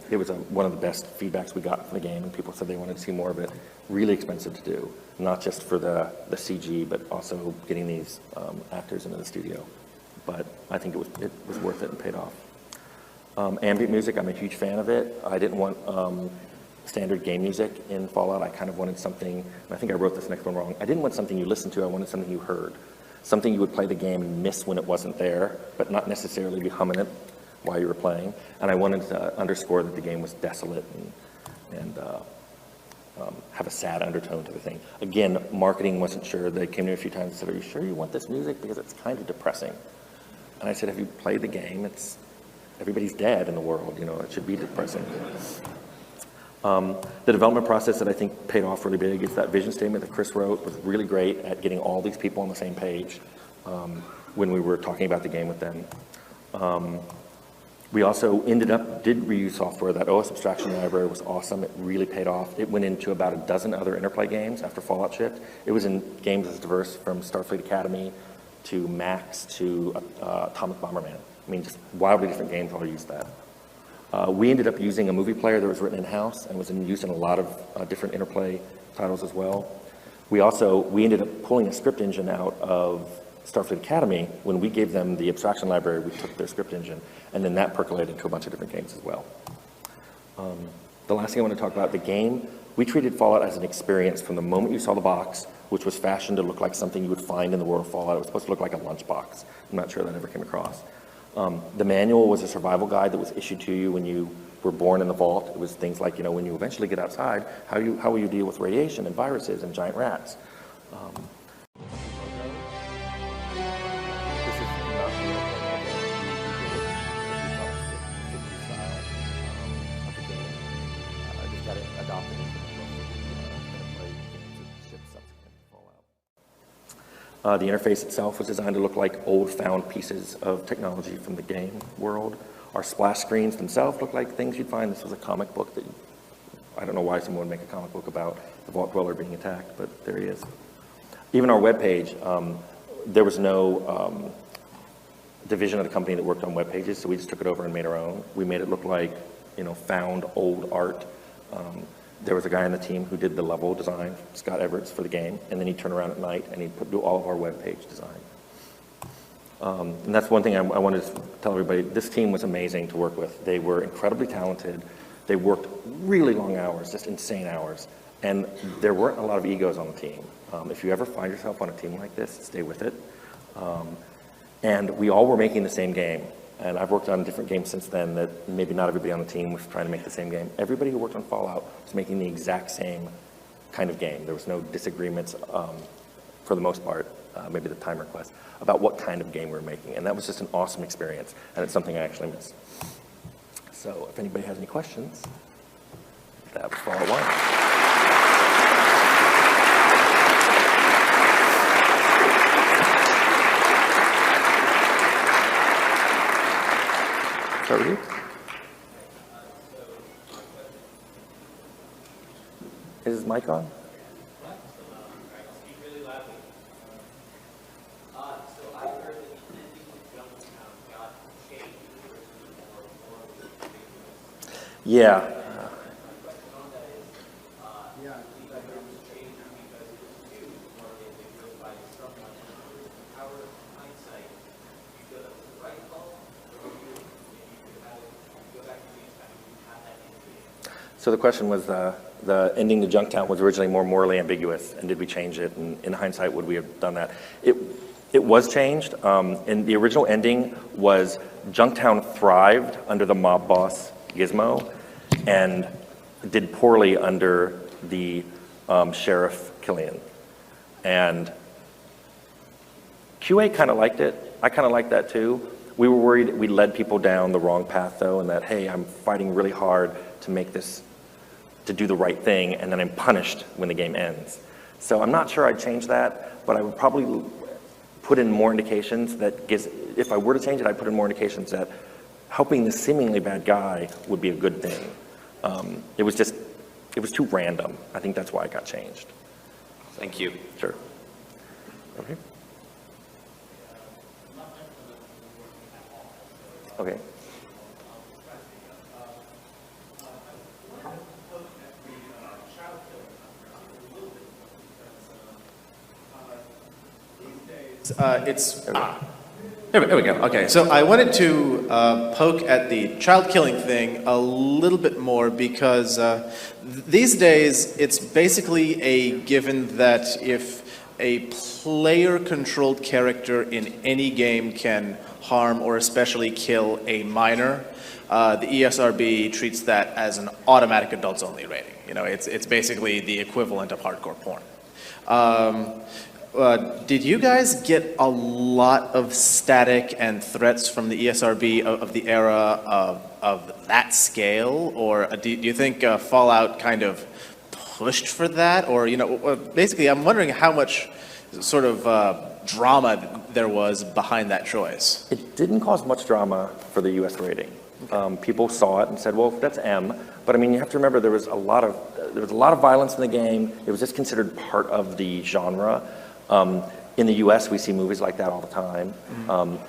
it was one of the best feedbacks we got from the game, and people said they wanted to see more of it. Really expensive to do, not just for the CG, but also getting these actors into the studio. But I think it was worth it and paid off. Ambient music, I'm a huge fan of it. I didn't want standard game music in Fallout. I kind of wanted something, and I think I wrote this next one wrong. I didn't want something you listened to, I wanted something you heard. Something you would play the game and miss when it wasn't there, but not necessarily be humming it while you were playing. And I wanted to underscore that the game was desolate and have a sad undertone to the thing. Again, marketing wasn't sure. They came to me a few times and said, "Are you sure you want this music? Because it's kind of depressing." And I said, "Have you played the game? Everybody's dead in the world, it should be depressing." The development process that I think paid off really big is that vision statement that Chris wrote was really great at getting all these people on the same page when we were talking about the game with them. We also did reuse software. That OS abstraction library was awesome. It really paid off. It went into about a dozen other Interplay games after Fallout shipped. It was in games as diverse from Starfleet Academy to Max to Atomic Bomberman. I mean, just wildly different games all used that. We ended up using a movie player that was written in-house and was used in a lot of different Interplay titles as well. We ended up pulling a script engine out of Starfleet Academy. When we gave them the abstraction library, we took their script engine, and then that percolated into a bunch of different games as well. The last thing I want to talk about, the game, we treated Fallout as an experience from the moment you saw the box, which was fashioned to look like something you would find in the world of Fallout. It was supposed to look like a lunchbox. I'm not sure that ever came across. The manual was a survival guide that was issued to you when you were born in the vault. It was things like, when you eventually get outside, how will you deal with radiation and viruses and giant rats? The interface itself was designed to look like old-found pieces of technology from the game world. Our splash screens themselves look like things you'd find. This was a comic book that I don't know why someone would make a comic book about the Vault Dweller being attacked, but there he is. Even our webpage, there was no division of the company that worked on web pages, so we just took it over and made our own. We made it look like, found old art. There was a guy on the team who did the level design, Scott Everts, for the game, and then he'd turn around at night and he'd do all of our web page design. And that's one thing I wanted to tell everybody. This team was amazing to work with. They were incredibly talented. They worked really long hours, just insane hours. And there weren't a lot of egos on the team. If you ever find yourself on a team like this, stay with it. And we all were making the same game. And I've worked on different games since then that maybe not everybody on the team was trying to make the same game. Everybody who worked on Fallout was making the exact same kind of game. There was no disagreements, for the most part, maybe the time request, about what kind of game we were making. And that was just an awesome experience, and it's something I actually miss. So if anybody has any questions, that was Fallout 1. Start with you. Is his mic on? Yeah. So the question was, the ending to Junktown was originally more morally ambiguous, and did we change it? And in hindsight, would we have done that? It was changed, and the original ending was Junktown thrived under the mob boss Gizmo, and did poorly under the Sheriff Killian. And QA kind of liked it. I kind of liked that too. We were worried we led people down the wrong path though, and that, hey, I'm fighting really hard to make this, to do the right thing, and then I'm punished when the game ends. So I'm not sure I'd change that, but I would probably put in more indications that gives, if I were to change it, I'd put in more indications that helping this seemingly bad guy would be a good thing. It was too random. I think that's why it got changed. Thank you. Sure. Okay. Okay. There we go. Okay, so I wanted to poke at the child killing thing a little bit more because these days it's basically a given that if a player-controlled character in any game can harm or especially kill a minor, the ESRB treats that as an automatic adults-only rating. You know, it's basically the equivalent of hardcore porn. Did you guys get a lot of static and threats from the ESRB of the era of that scale, or do you think Fallout kind of pushed for that, or basically I'm wondering how much sort of drama there was behind that choice? It didn't cause much drama for the U.S. rating. Okay. People saw it and said, "Well, that's M." But I mean, you have to remember there was a lot of violence in the game. It was just considered part of the genre. In the U.S., we see movies like that all the time. Mm-hmm.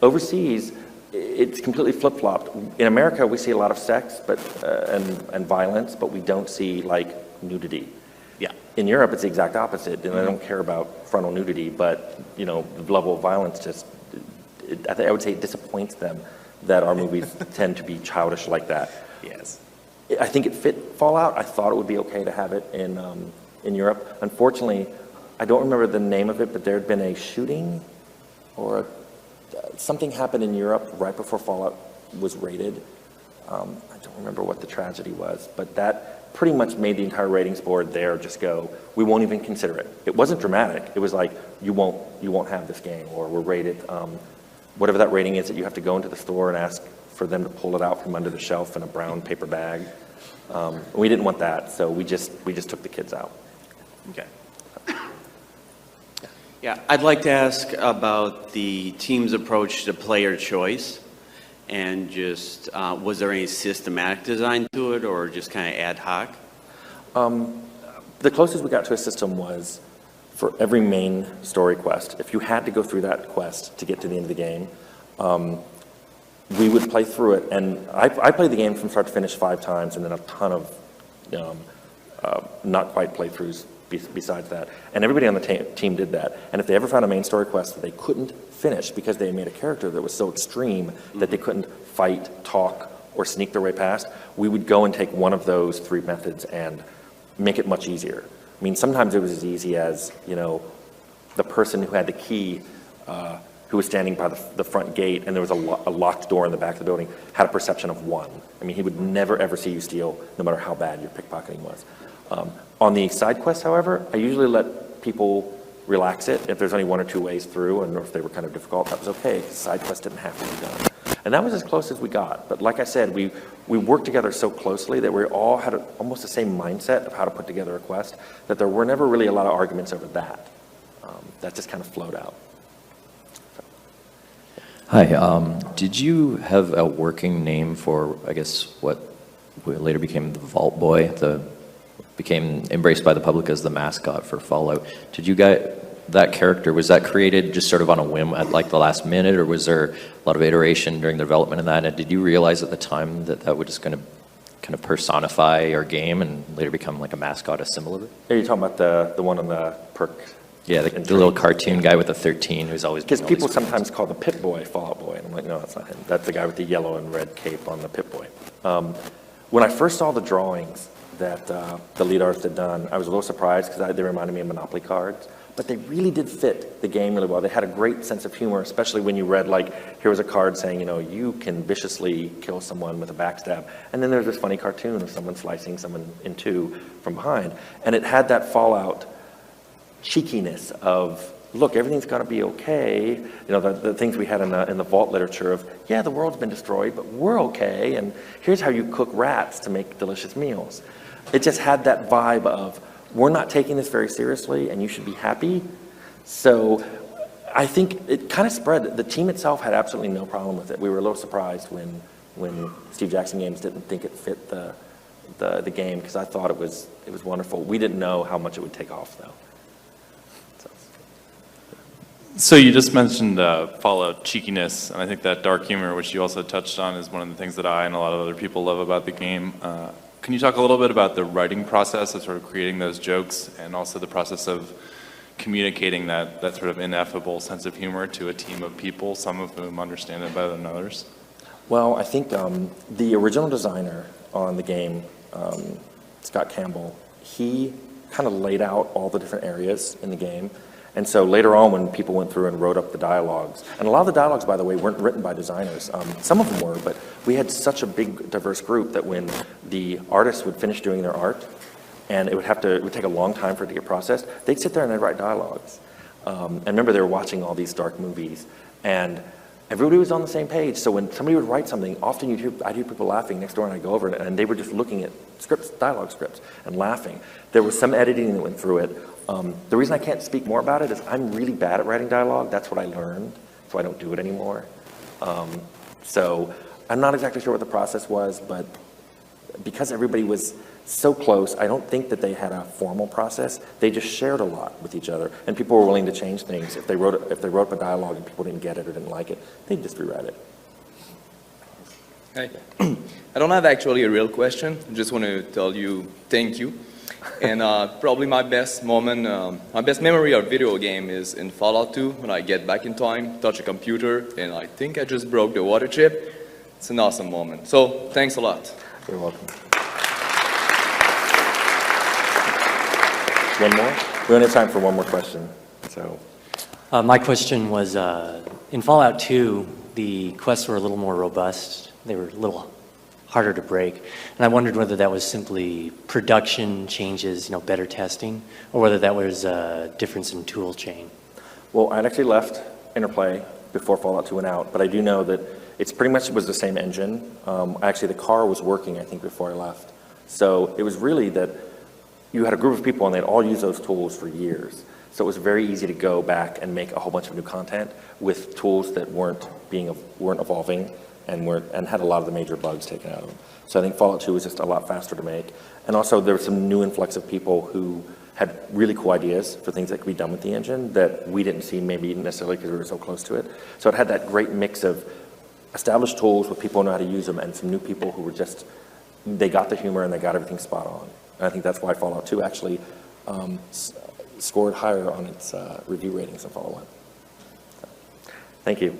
Overseas, it's completely flip-flopped. In America, we see a lot of sex, and violence, but we don't see like nudity. Yeah. In Europe, it's the exact opposite, and they don't care about frontal nudity, but the level of violence just, I would say, it disappoints them that our movies tend to be childish like that. Yes. I think it fit Fallout. I thought it would be okay to have it in Europe. Unfortunately, I don't remember the name of it, but there had been a shooting or something happened in Europe right before Fallout was rated. I don't remember what the tragedy was, but that pretty much made the entire ratings board there just go, we won't even consider it. It wasn't dramatic. It was like, you won't have this game, or we're rated, whatever that rating is that you have to go into the store and ask for them to pull it out from under the shelf in a brown paper bag. We didn't want that, so we just took the kids out. Okay. Yeah, I'd like to ask about the team's approach to player choice, and just was there any systematic design to it, or just kind of ad hoc? The closest we got to a system was for every main story quest. If you had to go through that quest to get to the end of the game, we would play through it, and I played the game from start to finish 5 times, and then a ton of not quite playthroughs besides that. And everybody on the team did that. And if they ever found a main story quest that they couldn't finish because they made a character that was so extreme that they couldn't fight, talk, or sneak their way past, we would go and take one of those 3 methods and make it much easier. I mean, sometimes it was as easy as, the person who had the key, who was standing by the front gate, and there was a locked door in the back of the building, had a perception of 1. I mean, he would never, ever see you steal, no matter how bad your pickpocketing was. On the side quests, however, I usually let people relax it. If there's only 1 or 2 ways through, and if they were kind of difficult, that was okay. Side quests didn't have to be done. And that was as close as we got. But like I said, we worked together so closely that we all had almost the same mindset of how to put together a quest, that there were never really a lot of arguments over that. That just kind of flowed out. Hi, did you have a working name for, I guess, what later became the Vault Boy, became embraced by the public as the mascot for Fallout? Did you get that character, was that created just sort of on a whim at like the last minute, or was there a lot of iteration during the development of that? And did you realize at the time that that was just going to kind of personify your game and later become like a mascot, a symbol of it? Are you talking about the one on the perk? Yeah, the little cartoon guy with the 13 who's always... Because people sometimes call the Pip Boy Fallout Boy, and I'm like, no, that's not him. That's the guy with the yellow and red cape on the Pip Boy. When I first saw the drawings that the lead artist had done, I was a little surprised because they reminded me of Monopoly cards. But they really did fit the game really well. They had a great sense of humor, especially when you read, like, here was a card saying, you can viciously kill someone with a backstab. And then there's this funny cartoon of someone slicing someone in two from behind. And it had that Fallout cheekiness of, look, everything's going to be okay. The things we had in the vault literature of, yeah, the world's been destroyed, but we're okay. And here's how you cook rats to make delicious meals. It just had that vibe of, we're not taking this very seriously, and you should be happy. So I think it kind of spread. The team itself had absolutely no problem with it. We were a little surprised when Steve Jackson Games didn't think it fit the game, because I thought it was wonderful. We didn't know how much it would take off, though. So you just mentioned Fallout cheekiness, and I think that dark humor, which you also touched on, is one of the things that I and a lot of other people love about the game. Can you talk a little bit about the writing process of sort of creating those jokes, and also the process of communicating that sort of ineffable sense of humor to a team of people, some of whom understand it better than others? Well, I think the original designer on the game, Scott Campbell, he kind of laid out all the different areas in the game. And so later on, when people went through and wrote up the dialogues, and a lot of the dialogues, by the way, weren't written by designers. Some of them were, but we had such a big, diverse group that when the artists would finish doing their art, and it would take a long time for it to get processed, they'd sit there and they'd write dialogues. And remember, they were watching all these dark movies, and everybody was on the same page. So when somebody would write something, often I'd hear people laughing next door, and I'd go over it, and they were just looking at scripts, dialogue scripts, and laughing. There was some editing that went through it. The reason I can't speak more about it is I'm really bad at writing dialogue. That's what I learned, so I don't do it anymore. So I'm not exactly sure what the process was, but because everybody was so close, I don't think that they had a formal process. They just shared a lot with each other, and people were willing to change things. If they wrote up a dialogue and people didn't get it or didn't like it, they'd just rewrite it. Hi. I don't have actually a real question. I just want to tell you thank you. And probably my best moment, my best memory of video game is in Fallout 2, when I get back in time, touch a computer, and I think I just broke the water chip. It's an awesome moment. So thanks a lot. You're welcome. One more? We only have time for one more question. So, my question was, in Fallout 2, the quests were a little more robust. They were a little harder to break. And I wondered whether that was simply production changes, better testing, or whether that was a difference in tool chain. well, I'd actually left Interplay before Fallout 2 went out, but I do know that it's pretty much was the same engine. Actually, the car was working, I think, before I left. So it was really that you had a group of people and they'd all used those tools for years. So it was very easy to go back and make a whole bunch of new content with tools that weren't evolving and had a lot of the major bugs taken out of them. So I think Fallout 2 was just a lot faster to make. And also there was some new influx of people who had really cool ideas for things that could be done with the engine that we didn't see maybe necessarily because we were so close to it. So it had that great mix of established tools with people who know how to use them and some new people who were just, they got the humor and they got everything spot on. And I think that's why Fallout 2 actually scored higher on its review ratings than Fallout 1. So, thank you.